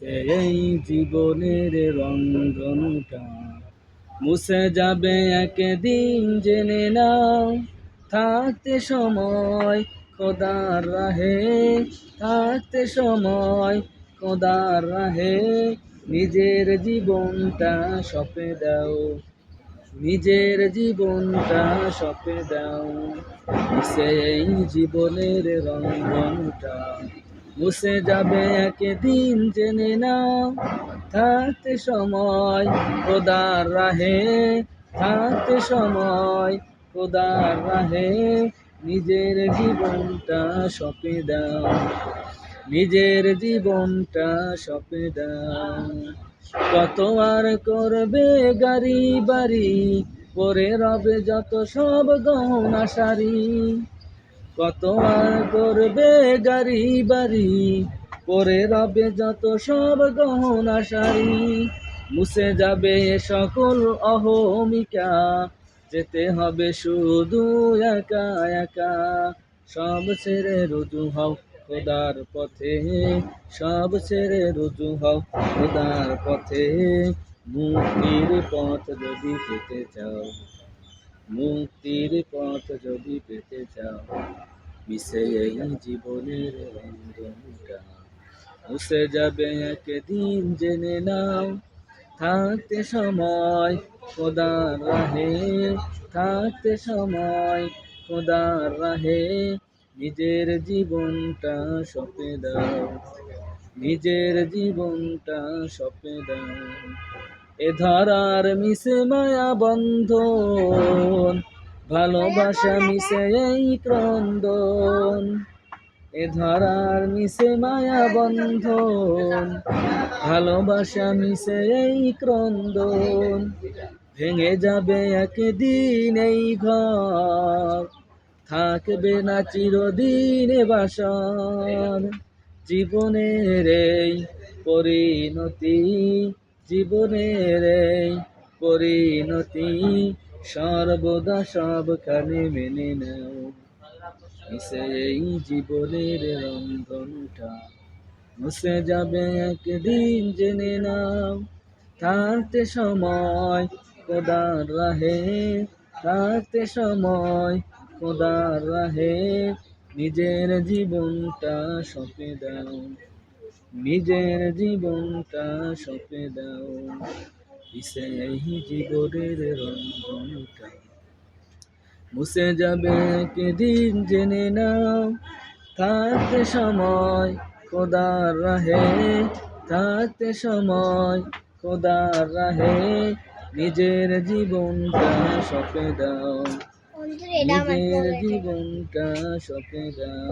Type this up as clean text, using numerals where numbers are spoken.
এই জীবনের রঙ্গনটা মুছে যাবে একদিন, জেনে নাও। থাকতে সময় খোদার রাহে, থাকতে সময় খোদার রাহে, নিজের জীবনটা সঁপে দাও, নিজের জীবনটা সঁপে দাও। সেই জীবনের রঙ্গনটা মুছে যাবে একদিন, জেনে নাও। থাকতে সময় খোদার রাহে, থাকতে সময় খোদার রাহে, নিজের জীবনটা সঁপে দাও, নিজের জীবনটা সঁপে দাও। কত আর করবে গাড়ি বাড়ি, পরে রবে যত সব গহনা শাড়ি। কত আর করবে গাড়ি বাড়ি, পরে রবে যত সব গহনা শাড়ি। মুছে যাবে সকল অহমিকা, যেতে হবে শুধু একা একা। সব ছেড়ে রুজু হও খোদার পথে, সব ছেড়ে রুজু হও খোদার পথে। মুক্তির পথ যদি পেতে চাও, মুক্তির পথ যদি পেতে চাও, মিশে এই জীবনের রঙ্গনটা মুছে যাবে একদিন, জেনে নাও। থাকতে সময় খোদার রাহে, থাকতে সময় খোদার রাহে, নিজের জীবনটা সঁপে দাও, নিজের জীবনটা সঁপে দাও। এ ধরার মিশে মায়া বন্ধন, ভালোবাসা মিশে এই ক্রন্দন। এ ধরার মিশে মায়া বন্ধন, ভালোবাসা মিশে এই ক্রন্দন। ভেঙে যাবে একদিন এই ঘর, থাকবে না চিরদিন বাসর। জীবনের এই পরিণতি, জীবনের এই পরিণতি, সর্বদা সবখানে মেনে নাও। মিশে এই জীবনের রঙ্গনটা মুছে যাবে একদিন, জেনে নাও। থাকতে সময় খোদার রাহে, থাকতে সময় খোদার রাহে, নিজের জীবনটা সঁপে দাও, নিজের জীবনটা সঁপে দাও। মিশে এই জীবনের রঙ্গনটা মুছে যাবে একদিন, জেনে নাও। থাকতে সময় খোদার রাহে, থাকতে সময় খোদার রাহে, নিজের জীবনটা সঁপে দাও, নিজের জীবনটা সঁপে দাও।